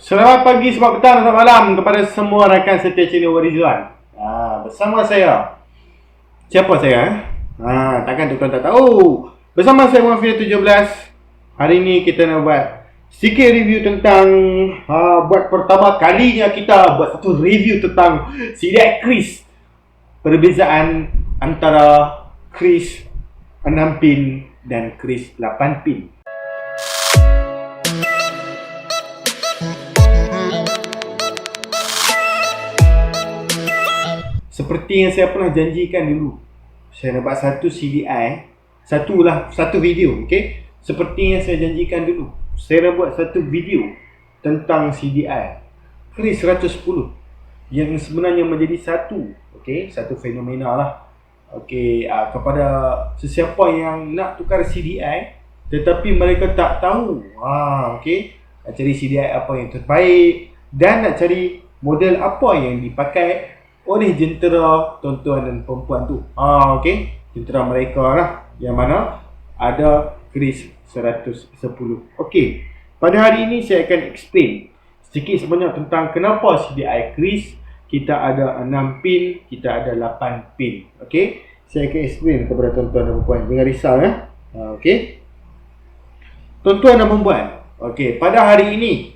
Selamat pagi, selamat petang, selamat malam kepada semua rakan setia channel Warizwan. Bersama saya. Siapa saya? Takkan tuan tak tahu. Bersama saya Muhammad 17. Hari ini kita nak buat sedikit review tentang buat pertama kalinya kita buat satu review tentang CDI Kris. Perbezaan antara Kris 6 pin dan Kris 8 pin. Seperti yang saya pernah janjikan dulu, saya nak buat satu CDI, satu video, okey. Seperti yang saya janjikan dulu, saya nak buat satu video tentang CDI Kris 110 yang sebenarnya menjadi satu, okey, satu fenomena lah. Okey, kepada sesiapa yang nak tukar CDI tetapi mereka tak tahu, okey, nak cari CDI apa yang terbaik dan nak cari model apa yang dipakai oleh jentera tuan-tuan dan perempuan tu. Okey, jentera mereka lah, yang mana ada Kris 110. Okey, pada hari ini saya akan explain sedikit sebanyak tentang kenapa CDI Kris kita ada 6 pin, kita ada 8 pin. Okey, saya akan explain kepada tuan-tuan dan perempuan. Jangan risau ya. Okey, tuan-tuan dan perempuan, okey, pada hari ini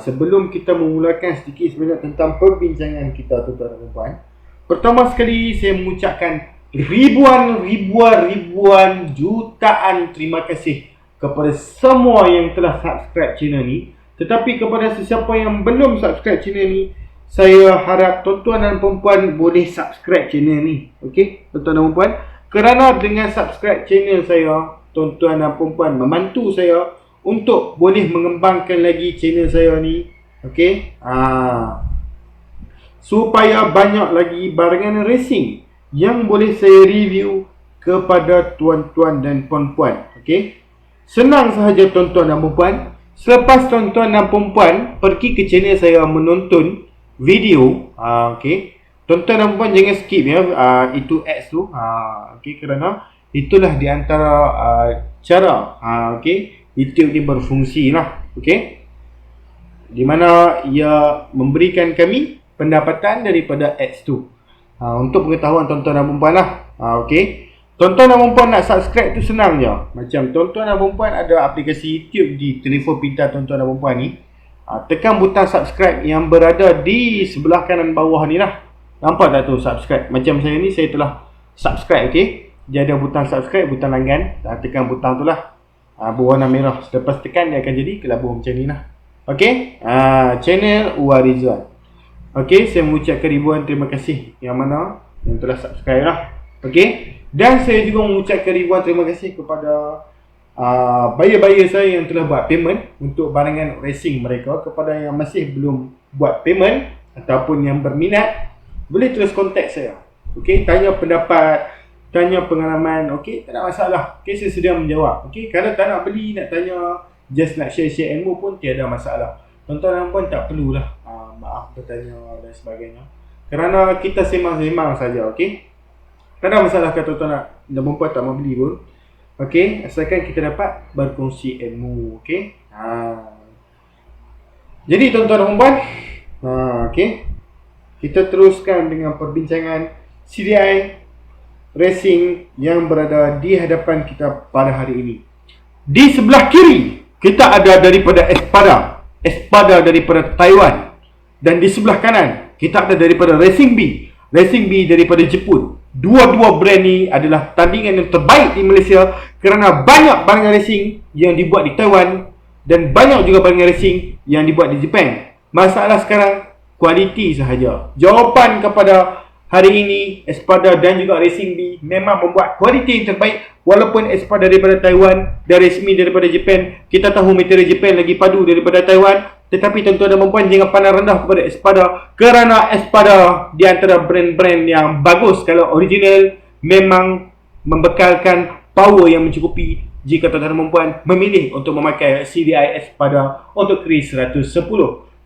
sebelum kita memulakan sedikit sebanyak tentang perbincangan kita tuan-tuan dan perempuan, pertama sekali saya mengucapkan ribuan jutaan terima kasih kepada semua yang telah subscribe channel ni. Tetapi kepada sesiapa yang belum subscribe channel ni, saya harap tuan-tuan dan perempuan boleh subscribe channel ni. Okey, tuan-tuan dan perempuan, kerana dengan subscribe channel saya, tuan-tuan dan perempuan membantu saya untuk boleh mengembangkan lagi channel saya ni. Okey, supaya banyak lagi barangan racing yang boleh saya review kepada tuan-tuan dan puan-puan. Okey, senang sahaja tuan-tuan dan puan-puan. Selepas tuan-tuan dan puan-puan pergi ke channel saya menonton video, okey, tuan-tuan dan puan jangan skip ya, itu ads tu, okey, kerana itulah di antara cara, okey, YouTube ni berfungsi lah, okey, di mana ia memberikan kami pendapatan daripada ads tu. Untuk pengetahuan tuan-tuan dan perempuan lah. Okey, tuan-tuan dan perempuan nak subscribe tu senang je. Macam tuan-tuan dan perempuan ada aplikasi YouTube di telefon pintar tuan-tuan dan perempuan ni, tekan butang subscribe yang berada di sebelah kanan bawah ni lah. Nampak tak tu subscribe? Macam saya ni, saya telah subscribe, okey. Dia ada butang subscribe, butang langgan, tekan butang tu lah, berwarna merah. Selepas tekan dia akan jadi kelabur macam ni lah. Okey, channel Warizwan. Okey, saya mengucapkan ribuan terima kasih yang mana yang telah subscribe lah. Okey, dan saya juga mengucapkan ribuan terima kasih kepada buyer-buyer saya yang telah buat payment untuk barangan racing mereka. Kepada yang masih belum buat payment ataupun yang berminat, boleh terus kontak saya. Okey, tanya pendapat, tanya pengalaman. Okey, tak ada masalah. Okey, saya sedia menjawab. Okey, kalau tak nak beli, nak tanya, just nak share-share ilmu pun tiada masalah. Tuan-tuan dan puan tak perlulah maaf bertanya dan sebagainya, kerana kita semang-semang saja. Okey, tak ada masalah kalau tuan-tuan dan puan tak mau beli pun. Okey, asalkan kita dapat berkongsi ilmu. Okey, jadi tuan-tuan dan puan, okey, kita teruskan dengan perbincangan CDI racing yang berada di hadapan kita pada hari ini. Di sebelah kiri kita ada daripada Espada daripada Taiwan, dan di sebelah kanan kita ada daripada Racing B daripada Jepun. Dua-dua brand ni adalah tandingan yang terbaik di Malaysia kerana banyak barangan racing yang dibuat di Taiwan dan banyak juga barangan racing yang dibuat di Jepun. Masalah sekarang kualiti sahaja. Jawapan kepada hari ini, Espada dan juga Racing B memang membuat kualiti yang terbaik. Walaupun Espada daripada Taiwan dan Racing B daripada Jepun, kita tahu material Jepun lagi padu daripada Taiwan. Tetapi tuan-tuan dan perempuan jangan pandang rendah kepada Espada, kerana Espada di antara brand-brand yang bagus. Kalau original, memang membekalkan power yang mencukupi jika tuan-tuan dan perempuan memilih untuk memakai CDI Espada untuk Kris 110.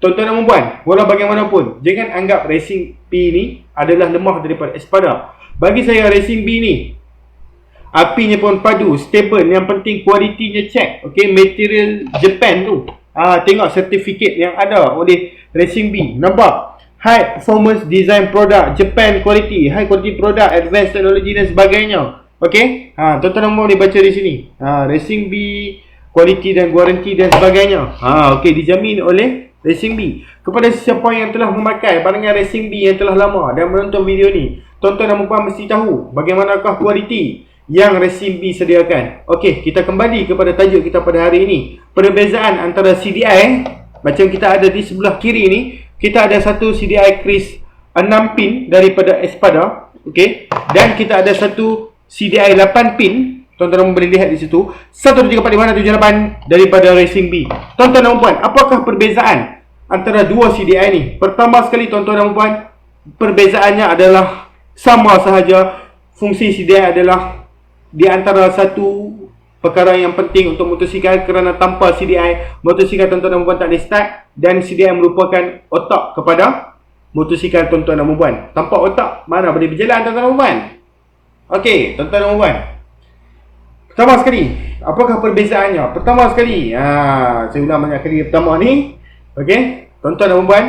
Tuan-tuan dan perempuan, walau bagaimanapun, jangan anggap Racing B ni adalah lemah daripada Espada. Bagi saya, Racing B ni apinya pun padu, stable, yang penting kualitinya check. Okey, material Japan tu Tengok sertifikat yang ada oleh Racing B. Nampak? High performance design product, Japan quality, high quality product, advanced technology dan sebagainya. Okey? Tuan-tuan boleh baca di sini. Racing B, quality dan guarantee dan sebagainya. Okey, dijamin oleh Racing B. Kepada sesiapa yang telah memakai barangan Racing B yang telah lama dan menonton video ni, tuan-tuan dan puan mesti tahu bagaimanakah kualiti yang Racing B sediakan. Okey, kita kembali kepada tajuk kita pada hari ini. Perbezaan antara CDI, macam kita ada di sebelah kiri ni, kita ada satu CDI Kris 6 pin daripada Espada, okey, dan kita ada satu CDI 8 pin. Tuan-tuan boleh lihat di situ 1, 2, 3, 4, 5, 6, 7, 8 daripada Racing B. Tuan-tuan dan puan, apakah perbezaan antara dua CDI ni? Pertama sekali tuan-tuan dan puan, perbezaannya adalah sama sahaja. Fungsi CDI adalah di antara satu perkara yang penting untuk motosikal, kerana tanpa CDI, motosikal tuan-tuan dan puan tak boleh start, dan CDI merupakan otak kepada motosikal tuan-tuan dan puan. Tanpa otak, mana boleh berjalan tuan-tuan dan puan? Okey, tuan-tuan dan puan, pertama sekali, apakah perbezaannya? Pertama sekali, saya ulang banyak kali pertama ni. Okey, tuan-tuan dan puan,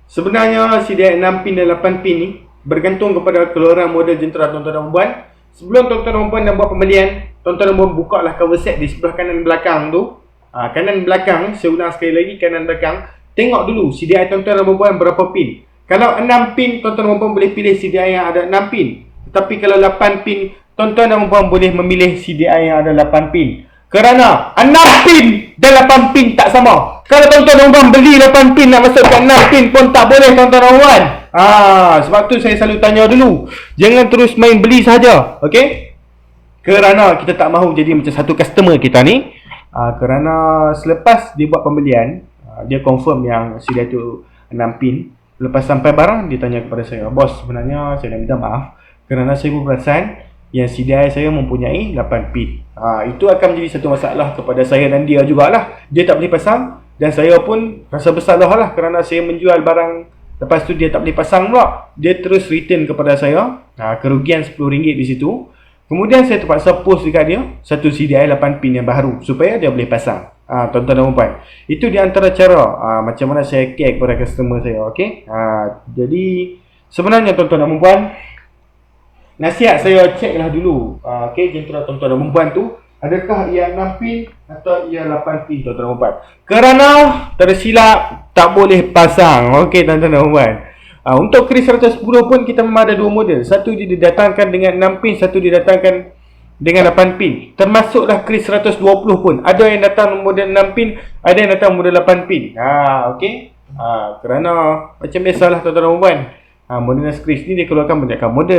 sebenarnya CDI 6 pin dan 8 pin ni bergantung kepada keluaran model jentera tuan-tuan dan puan. Sebelum tuan-tuan dan puan nak buat pembelian, tuan-tuan dan puan buka lah cover set di sebelah kanan belakang tu. Kanan belakang, saya ulang sekali lagi, kanan belakang. Tengok dulu CDI tuan-tuan dan puan berapa pin. Kalau 6 pin, tuan-tuan dan puan boleh pilih CDI yang ada 6 pin. Tetapi kalau 8 pin, tuan-tuan dan puan boleh memilih CDI yang ada 8 pin. Kerana 6 pin dan 8 pin tak sama. Kalau tuan-tuan dan puan beli 8 pin nak masukkan 6 pin pun tak boleh tuan-tuan dan puan. Sebab tu saya selalu tanya dulu. Jangan terus main beli saja, okey? Kerana kita tak mahu jadi macam satu customer kita ni. Kerana selepas dia buat pembelian, dia confirm yang CDI tu 6 pin. Lepas sampai barang, dia tanya kepada saya, "Bos, sebenarnya saya nak minta maaf kerana saya pun perasan yang CDI saya mempunyai 8 pin." Itu akan menjadi satu masalah kepada saya dan dia jugalah. Dia tak boleh pasang dan saya pun rasa bersalah lah kerana saya menjual barang. Lepas tu dia tak boleh pasang pula. Dia terus return kepada saya. Kerugian RM10 di situ. Kemudian saya terpaksa post dekat dia satu CDI 8 pin yang baru supaya dia boleh pasang. Tuan-tuan dan puan, itu di antara cara macam mana saya care kepada customer saya, okey? Jadi sebenarnya tuan-tuan dan puan, nasihat saya ceklah dulu, okey, jentera tuan-tuan dan puan tu, adakah ia 6 pin atau ia 8 pin tuan-tuan dan puan. Kerana tersilap tak boleh pasang, okey tuan-tuan dan puan. Untuk Kris 110 pun kita memang ada dua model. Satu dia didatangkan dengan 6 pin, satu didatangkan dengan 8 pin. Termasuklah Kris 120 pun. Ada yang datang model 6 pin, ada yang datang model 8 pin. Okey. Kerana macam biasalah tuan-tuan dan puan. Modenas Kris ni dia keluarkan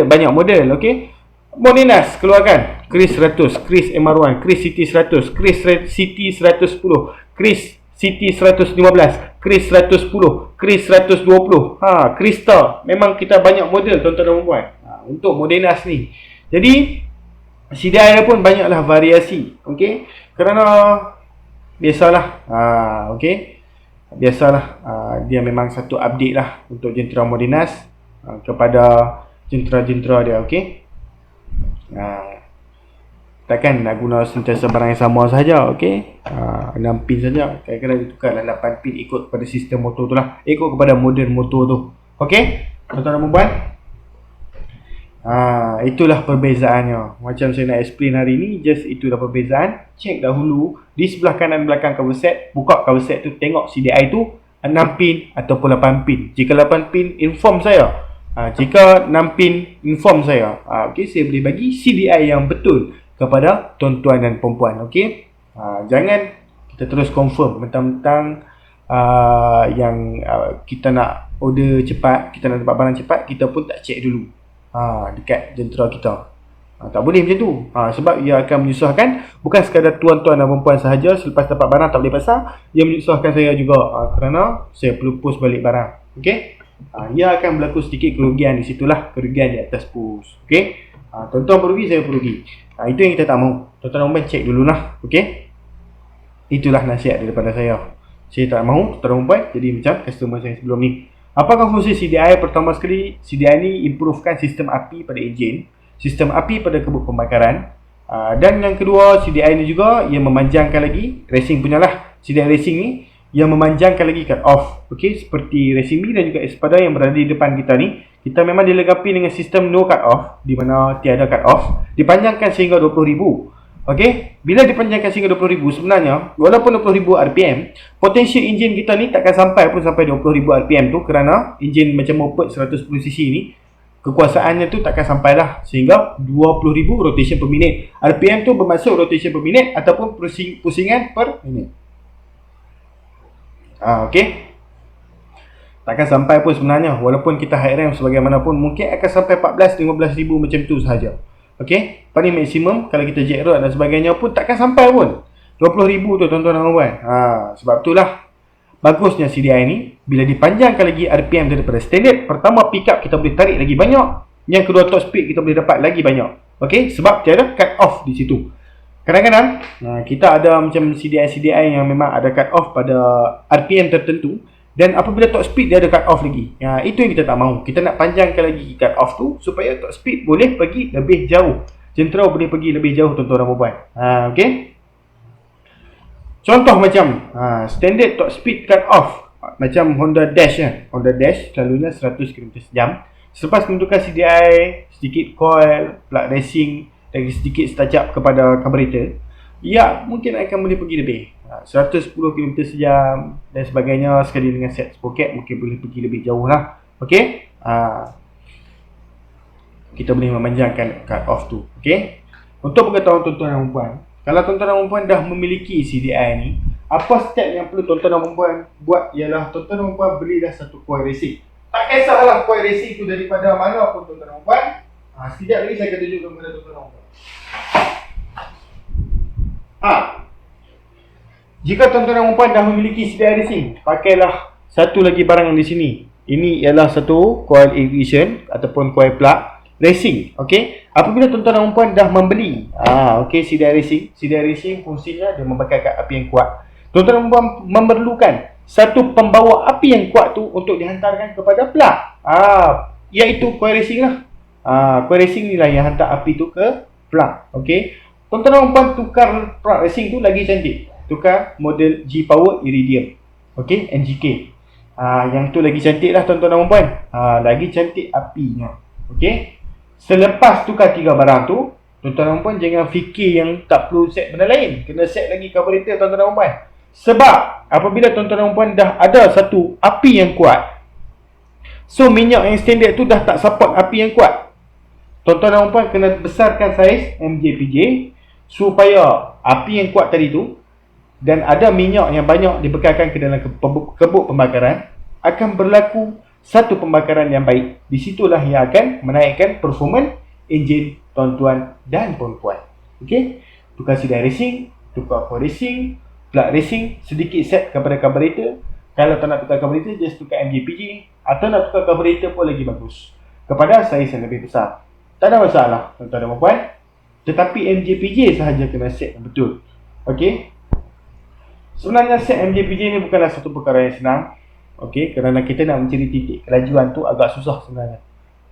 banyak model, okey. Modenas keluarkan Kris 100, Kris MR1, Kris City 100, Kris City 110, Kris City 115, Kris 110, Kris 120. Krista. Memang kita banyak model tuan-tuan dan puan. Untuk Modenas ni. Jadi CDI dia pun banyaklah variasi, okey. Kerana biasalah, okey. Biasalah, dia memang satu update lah untuk jentera Modenas kepada jentera-jentera dia, okey. Takkan nak guna sentiasa barang yang sama saja, okey. 6 pin saja. Kadang-kadang ditukarlah 8 pin ikut kepada sistem motor tu lah, ikut kepada model motor tu, okey. Tuan-tuan dan puan, itulah perbezaannya. Macam saya nak explain hari ni, just itulah perbezaan. Cek dahulu di sebelah kanan belakang cover set. Buka cover set tu, tengok CDI tu 6 pin ataupun 8 pin. Jika 8 pin, inform saya. Jika 6 pin, inform saya. Okey, saya boleh bagi CDI yang betul kepada tuan-tuan dan perempuan, okey. Jangan kita terus confirm mentang-mentang yang kita nak order cepat, kita nak dapat barang cepat, kita pun tak cek dulu dekat jentera kita. Tak boleh macam tu. Sebab ia akan menyusahkan bukan sekadar tuan-tuan dan perempuan sahaja. Selepas dapat barang tak boleh pasang, ia menyusahkan saya juga, kerana saya perlu post balik barang, okey. Ia akan berlaku sedikit kerugian di situlah, kerugian di atas post, okey. Tuan-tuan perugi, saya perugi. Itu yang kita tak mahu. Tuan-tuan dan perempuan cek dululah, okey. Itulah nasihat daripada saya. Saya tak mahu tuan-tuan dan perempuan jadi macam customer saya sebelum ni. Apakah fungsi CDI? Pertama sekali, CDI ni improvekan sistem api pada enjin, sistem api pada kebut pembakaran. Dan yang kedua, CDI ni juga ia memanjangkan lagi racing punyalah. CDI racing ni yang memanjangkan lagi cut off. Okey, seperti Racing B dan juga Espada yang berada di depan kita ni, kita memang dilengkapi dengan sistem no cut off, di mana tiada cut off, dipanjangkan sehingga 20,000. Okey, bila dipanjangkan sehingga 20,000, sebenarnya walaupun 20,000 RPM, potential enjin kita ni takkan sampai pun sampai 20,000 RPM tu, kerana enjin macam moped 110cc ni kekuasaannya tu takkan sampai lah sehingga 20,000 rotation per minit. RPM tu bermaksud rotation per minit ataupun pusingan per minit. Okey, takkan sampai pun sebenarnya, walaupun kita high RAM sebagaimanapun, mungkin akan sampai 14-15 ribu macam tu sahaja. Okey, paling maksimum kalau kita jack road dan sebagainya pun takkan sampai pun 20,000 tu tuan-tuan dan puan. Sebab itulah bagusnya CDI ni, bila dipanjangkan lagi RPM daripada standard, pertama pickup kita boleh tarik lagi banyak, yang kedua top speed kita boleh dapat lagi banyak. Okey, sebab tiada cut off di situ. Kadang-kadang kita ada macam CDI yang memang ada cut off pada RPM tertentu, dan apabila top speed dia ada cut off lagi. Itu yang kita tak mahu. Kita nak panjangkan lagi cut off tu supaya top speed boleh pergi lebih jauh. Jentera boleh pergi lebih jauh tuan-tuan dan puan. Okey. Contoh macam standard top speed cut off macam Honda Dash Honda Dash selalunya 100 km/jam. Selepas menentukan CDI, sedikit coil, plug racing dan sedikit touch up kepada carburetor, ya mungkin akan boleh pergi lebih 110 km/jam dan sebagainya. Sekali dengan set sprocket mungkin boleh pergi lebih jauh lah. Okey, kita boleh memanjangkan cut off tu. Okey, untuk pengetahuan tuan-tuan dan puan, kalau tuan-tuan dan puan dah memiliki CDI ni, apa step yang perlu tuan-tuan dan puan buat ialah tuan-tuan dan puan belilah satu coil racing. Tak kisahlah coil racing tu daripada mana pun tuan-tuan dan puan. Sekejap lagi saya akan tunjukkan kepada tuan-tuan dan puan. Jika tuan-tuan dan puan dah memiliki CDI racing, pakailah satu lagi barang di sini. Ini ialah satu coil ignition ataupun coil plug racing. Okey, apabila tuan-tuan dan puan dah membeli okey CDI racing fungsinya dia membakarkan api yang kuat. Tuan-tuan dan puan memerlukan satu pembawa api yang kuat tu untuk dihantarkan kepada plug, iaitu coil racing lah. Coil racing ni lah yang hantar api tu ke plug. Okey, tuan-tuan dan puan tukar plug racing tu lagi cantik, tukar model G-Power Iridium. Okey, NGK. Yang tu lagi cantik lah tuan-tuan dan puan. Lagi cantik apinya. Okey, selepas tukar tiga barang tu, tuan-tuan dan puan jangan fikir yang tak perlu set benda lain. Kena set lagi carburetor tuan-tuan dan puan. Sebab apabila tuan-tuan dan puan dah ada satu api yang kuat, so minyak yang standard tu dah tak support api yang kuat. Tuan-tuan dan puan kena besarkan saiz MJPJ supaya api yang kuat tadi tu dan ada minyak yang banyak dibekalkan ke dalam kebuk pembakaran, akan berlaku satu pembakaran yang baik. Di situlah yang akan menaikkan performance enjin tuan-tuan dan puan-puan. Okey, tukar CDI racing, tukar coil racing, plug racing, sedikit set kepada carburetor. Kalau tak nak tukar carburetor, just tukar MJPJ, atau nak tukar carburetor pun lagi bagus kepada saiz yang lebih besar. Tak ada masalah tuan-tuan dan puan. Tetapi MJPJ sahaja kena set yang betul. Okey, sebenarnya set MJPJ ni bukanlah satu perkara yang senang. Okey, kerana kita nak mencari titik kelajuan tu agak susah sebenarnya.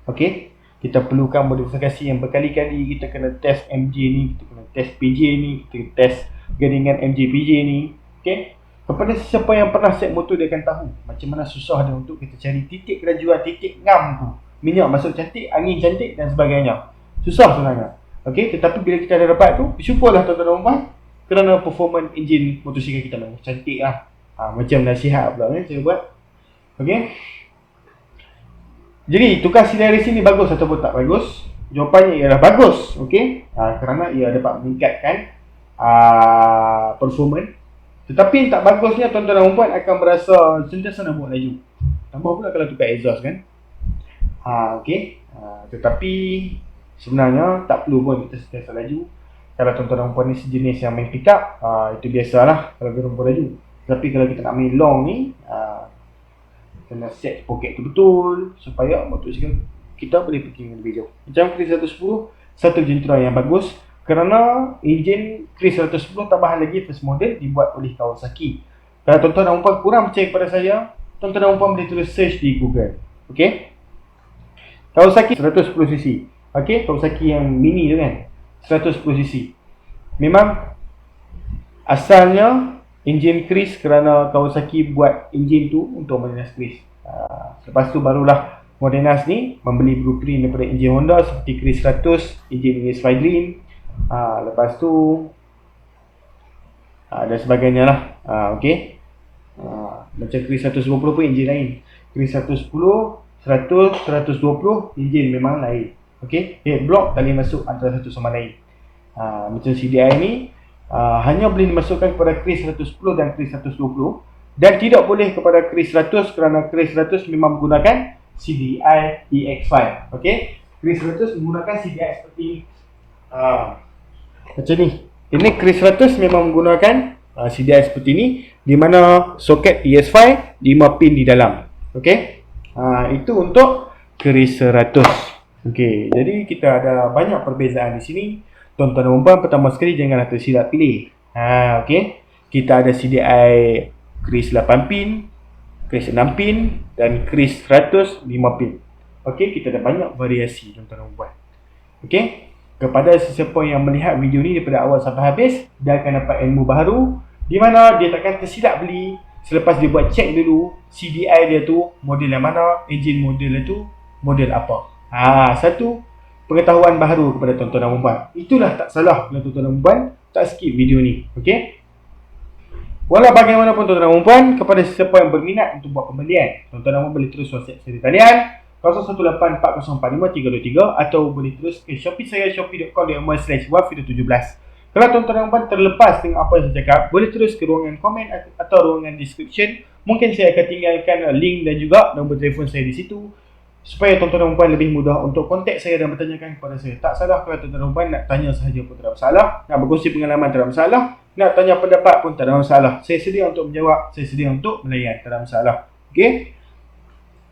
Okey, kita perlukan modifikasi yang berkali-kali. Kita kena test MJ ni, kita kena test PJ ni, kita test garingan MJPJ ni. Okey, kepada siapa yang pernah set motor, dia akan tahu macam mana susah dia untuk kita cari titik kelajuan, titik ngam tu. Minyak masuk cantik, angin cantik dan sebagainya. Susah sebenarnya. Okey, tetapi bila kita dah dapat tu, bersyukurlah tuan-tuan dan puan, kerana performance enjin motosikal kita memang cantik lah. Macam nasihat pula saya buat. Okey, jadi tukar CDI racing ni bagus ataupun tak bagus? Jawapannya ialah bagus. Okey, kerana ia dapat meningkatkan performance. Tetapi yang tak bagusnya, tuan-tuan dan puan akan berasa sentiasa nak buat laju. Tambah pula kalau tukar exhaust kan. Okey, tetapi sebenarnya tak perlu pun kita sentiasa laju. Kalau tuan-tuan dan puan ni sejenis yang main pick up, itu biasalah kalau dia laju. Tapi kalau kita nak main long ni, kena set pocket tu betul supaya motosikal kita boleh pergi lebih jauh. Macam Chris 110, satu jentera yang bagus kerana enjin Chris 110 tambahan lagi first model dibuat oleh Kawasaki. Kalau tuan-tuan dan puan kurang percaya kepada saya, tuan-tuan dan puan boleh tulis search di Google. Okey, Kawasaki 110cc. Okey, Kawasaki yang mini tu kan, 110cc. Memang asalnya enjin Kris kerana Kawasaki buat enjin tu untuk Modernas Kris. Lepas tu barulah Modernas ni membeli blueprint daripada enjin Honda seperti Kris 100, enjin Spiderine. Lepas tu dan sebagainya lah. Okey. Macam Kris 120 pun enjin lain. Kris 110, 100, 120 enjin memang lain. Okey. Head block tak boleh masuk antara satu sama lain. Macam CDI ni hanya boleh dimasukkan kepada Kris 110 dan Kris 120 dan tidak boleh kepada Kris 100 kerana Kris 100 memang menggunakan CDI EX5. Okey. Kris 100 menggunakan CDI seperti ni. Macam ni. Ini Kris 100 memang menggunakan CDI seperti ni, di mana soket ES5 5 pin di dalam. Okey. Itu untuk Kris 100. Okey, jadi kita ada banyak perbezaan di sini. Tuan-tuan dan puan, pertama sekali janganlah tersilap pilih. Okey. Kita ada CDI Kris 8 pin, Kris 6 pin dan Kris 100 5 pin. Okey, kita ada banyak variasi tuan-tuan dan puan. Okey. Kepada sesiapa yang melihat video ni daripada awal sampai habis, dia akan dapat ilmu baru di mana dia takkan tersilap beli selepas dia buat check dulu CDI dia tu model yang mana, engine model dia tu model apa. Satu pengetahuan baru kepada tuan-tuan dan puan. Itulah tak salah kalau tuan-tuan dan puan tak skip video ni. Okey. Walau bagaimanapun tuan-tuan dan puan, kepada sesiapa yang berminat untuk buat pembelian, tuan-tuan dan puan boleh terus WhatsApp saya di talian 0184045323 atau boleh terus ke Shopee saya shopee.com.my/wafida17. Kalau tuan-tuan dan puan terlepas dengan apa yang saya cakap, boleh terus ke ruangan komen atau ruangan description. Mungkin saya akan tinggalkan link dan juga nombor telefon saya di situ supaya tuan-tuan dan puan lebih mudah untuk kontak saya dan bertanyakan kepada saya. Tak salah kalau tuan-tuan dan puan nak tanya sahaja pun tak ada masalah, nak berkongsi pengalaman tak ada masalah, nak tanya pendapat pun tak ada masalah. Saya sedia untuk menjawab, saya sedia untuk melayan, tak ada masalah. Okey?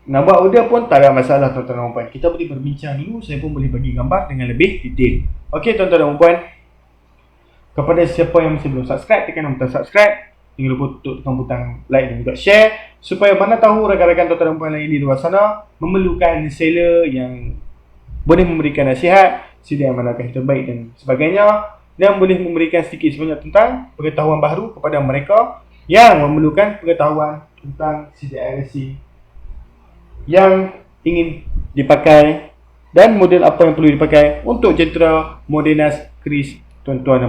Nak buat order pun tak ada masalah tuan-tuan dan puan. Kita boleh berbincang dulu, saya pun boleh bagi gambar dengan lebih detail. Okey tuan-tuan dan puan. Kepada siapa yang masih belum subscribe, tekan butang subscribe. Jangan lupa tekan butang like dan juga share supaya mana tahu rakan-rakan tuan-tuan dan puan lain di luar sana memerlukan seller yang boleh memberikan nasihat, sedia manakah yang terbaik dan sebagainya, dan boleh memberikan sedikit sebanyak tentang pengetahuan baru kepada mereka yang memerlukan pengetahuan tentang CDI racing yang ingin dipakai dan model apa yang perlu dipakai untuk jentera Modernas Kris tuan-tuan dan